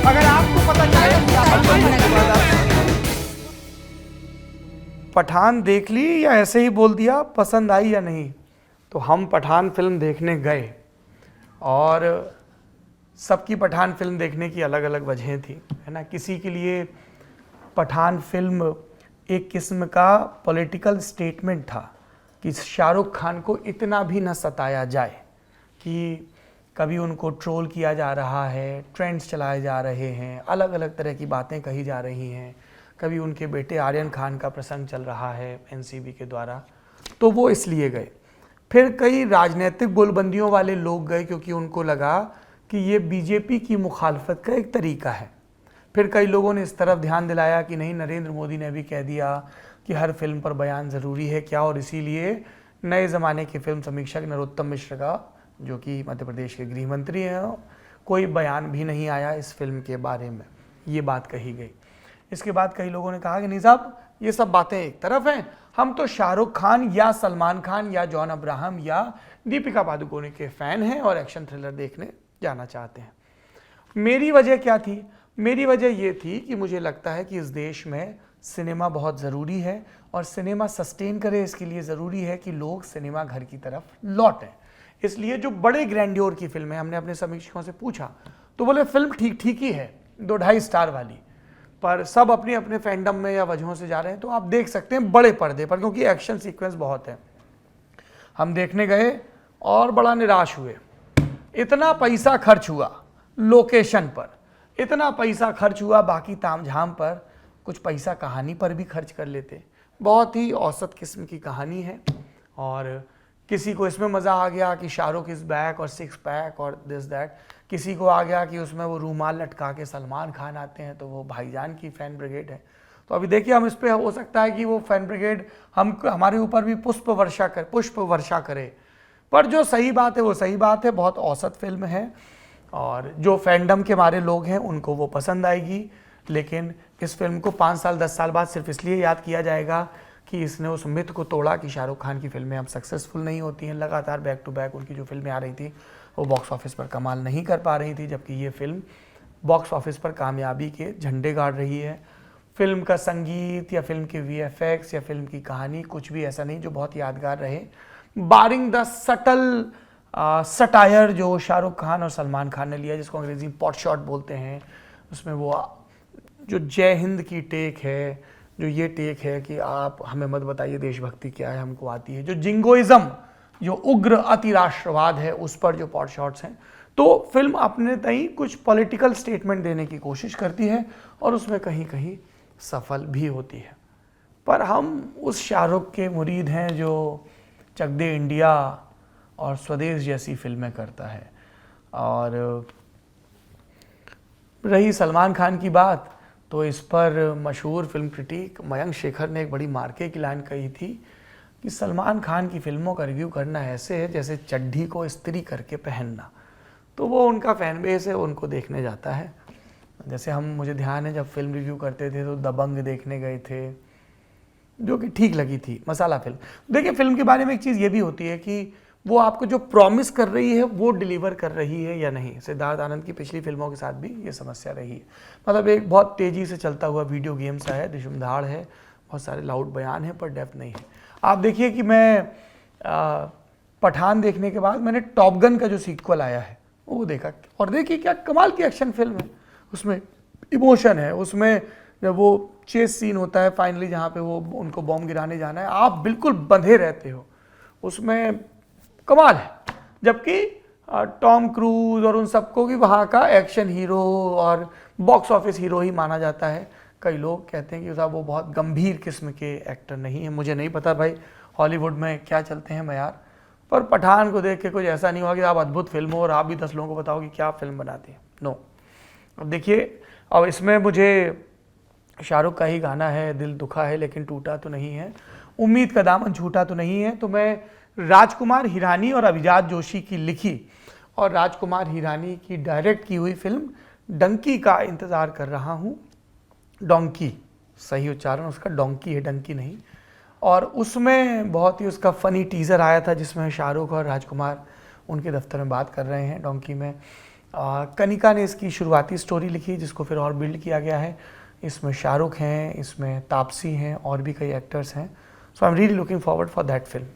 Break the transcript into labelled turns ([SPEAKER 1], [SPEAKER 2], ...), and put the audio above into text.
[SPEAKER 1] अगर आपको पता चले पठान देख ली या ऐसे ही बोल दिया पसंद आई या नहीं, तो हम पठान फिल्म देखने गए और सबकी पठान फिल्म देखने की अलग अलग वजहें थी, है ना। किसी के लिए पठान फिल्म एक किस्म का पॉलिटिकल स्टेटमेंट था कि शाहरुख खान को इतना भी न सताया जाए कि कभी उनको ट्रोल किया जा रहा है, ट्रेंड्स चलाए जा रहे हैं, अलग अलग तरह की बातें कही जा रही हैं, कभी उनके बेटे आर्यन खान का प्रसंग चल रहा है एनसीबी के द्वारा, तो वो इसलिए गए। फिर कई राजनीतिक गोलबंदियों वाले लोग गए क्योंकि उनको लगा कि ये बीजेपी की मुखालफत का एक तरीका है। फिर कई लोगों ने इस तरफ ध्यान दिलाया कि नहीं, नरेंद्र मोदी ने भी कह दिया कि हर फिल्म पर बयान ज़रूरी है क्या, और इसीलिए नए ज़माने के फिल्म समीक्षक नरोत्तम मिश्र का, जो कि मध्य प्रदेश के गृह मंत्री हैं, कोई बयान भी नहीं आया इस फिल्म के बारे में, ये बात कही गई। इसके बाद कई लोगों ने कहा कि नहीं साहब, ये सब बातें एक तरफ हैं, हम तो शाहरुख खान या सलमान खान या जॉन अब्राहम या दीपिका पादुकोणे के फ़ैन हैं और एक्शन थ्रिलर देखने जाना चाहते हैं। मेरी वजह क्या थी? मेरी वजह ये थी कि मुझे लगता है कि इस देश में सिनेमा बहुत ज़रूरी है और सिनेमा सस्टेन करे, इसके लिए ज़रूरी है कि लोग सिनेमा घर की तरफ लौटें। इसलिए जो बड़े ग्रैंड्योर की फिल्में, हमने अपने समीक्षकों से पूछा तो बोले फिल्म ठीक ठीक ही है, 2-2.5 स्टार वाली, पर सब अपने अपने फैंडम में या वजहों से जा रहे हैं, तो आप देख सकते हैं बड़े पर्दे पर, क्योंकि एक्शन सीक्वेंस बहुत है। हम देखने गए और बड़ा निराश हुए। इतना पैसा खर्च हुआ लोकेशन पर, इतना पैसा खर्च हुआ बाकी तामझाम पर, कुछ पैसा कहानी पर भी खर्च कर लेते। बहुत ही औसत किस्म की कहानी है और किसी को इसमें मज़ा आ गया कि शाहरुख इज़ बैक और 6 पैक और दिस दैट, किसी को आ गया कि उसमें वो रूमाल लटका के सलमान खान आते हैं तो वो भाईजान की फ़ैन ब्रिगेड है। तो अभी देखिए, हम इस पर हो सकता है कि वो फ़ैन ब्रिगेड हमारे ऊपर भी पुष्प वर्षा करे, पर जो सही बात है वो सही बात है। बहुत औसत फिल्म है और जो फैंडम के मारे लोग हैं उनको वो पसंद आएगी, लेकिन इस फिल्म को 5 साल 10 साल बाद सिर्फ इसलिए याद किया जाएगा कि इसने उस मिथ को तोड़ा कि शाहरुख खान की फिल्में अब सक्सेसफुल नहीं होती हैं। लगातार बैक टू बैक उनकी जो फिल्में आ रही थी वो बॉक्स ऑफिस पर कमाल नहीं कर पा रही थी, जबकि ये फिल्म बॉक्स ऑफिस पर कामयाबी के झंडे गाड़ रही है। फिल्म का संगीत या फिल्म के वीएफएक्स या फिल्म की कहानी कुछ भी ऐसा नहीं जो बहुत यादगार रहे, बारिंग द सटल सटायर जो शाहरुख खान और सलमान खान ने लिया, जिसको अंग्रेजी में पॉट शॉट बोलते हैं। उसमें वो जो जय हिंद की टेक है, जो ये टेक है कि आप हमें मत बताइए देशभक्ति क्या है, हमको आती है, जो जिंगोइज्म, जो उग्र अति राष्ट्रवाद है, उस पर जो पॉट शॉट्स हैं। तो फिल्म अपने तई कुछ पॉलिटिकल स्टेटमेंट देने की कोशिश करती है और उसमें कहीं कहीं सफल भी होती है। पर हम उस शाहरुख के मुरीद हैं जो चक दे इंडिया और स्वदेश जैसी फिल्में करता है। और रही सलमान खान की बात, तो इस पर मशहूर फिल्म क्रिटिक मयंक शेखर ने एक बड़ी मार्के की लाइन कही थी कि सलमान खान की फिल्मों का रिव्यू करना ऐसे है जैसे चड्ढी को इस्त्री करके पहनना। तो वो उनका फैन बेस है, उनको देखने जाता है। जैसे मुझे ध्यान है जब फिल्म रिव्यू करते थे तो दबंग देखने गए थे, जो कि ठीक लगी थी, मसाला फिल्म। देखिए, फिल्म के बारे में एक चीज़ ये भी होती है कि वो आपको जो प्रॉमिस कर रही है वो डिलीवर कर रही है या नहीं। सिद्धार्थ आनंद की पिछली फिल्मों के साथ भी ये समस्या रही है। मतलब एक बहुत तेज़ी से चलता हुआ वीडियो गेम सा है, दिशुमधाड़ है, बहुत सारे लाउड बयान हैं, पर डेप्थ नहीं है। आप देखिए कि मैं पठान देखने के बाद मैंने टॉप गन का जो सीक्वल आया है वो देखा, और देखिए क्या कमाल की एक्शन फिल्म है। उसमें इमोशन है, उसमें जब वो चेस सीन होता है फाइनली जहाँ पे वो उनको बॉम्ब गिराने जाना है, आप बिल्कुल बंधे रहते हो, उसमें कमाल है। जबकि टॉम क्रूज और उन सबको भी वहाँ का एक्शन हीरो और बॉक्स ऑफिस हीरो ही माना जाता है। कई लोग कहते हैं कि साहब वो बहुत गंभीर किस्म के एक्टर नहीं है। मुझे नहीं पता भाई हॉलीवुड में क्या चलते हैं मयार, पर पठान को देख के कुछ ऐसा नहीं हुआ कि आप अद्भुत फिल्म हो और आप भी 10 लोगों को बताओ कि क्या फिल्म बनाती है। नो। अब देखिए, अब इसमें मुझे शाहरुख का ही गाना है, दिल दुखा है लेकिन टूटा तो नहीं है, उम्मीद का दामन झूठा तो नहीं है, तो मैं राजकुमार हिरानी और अभिजात जोशी की लिखी और राजकुमार हिरानी की डायरेक्ट की हुई फिल्म डंकी का इंतज़ार कर रहा हूँ। डोंकी, सही उच्चारण उसका डोंकी है, डंकी नहीं। और उसमें बहुत ही उसका फ़नी टीज़र आया था जिसमें शाहरुख और राजकुमार उनके दफ्तर में बात कर रहे हैं डोंकी में। कनिका ने इसकी शुरुआती स्टोरी लिखी जिसको फिर और बिल्ड किया गया है। इसमें शाहरुख हैं, इसमें तापसी हैं और भी कई एक्टर्स हैं। So I am really looking forward for that film.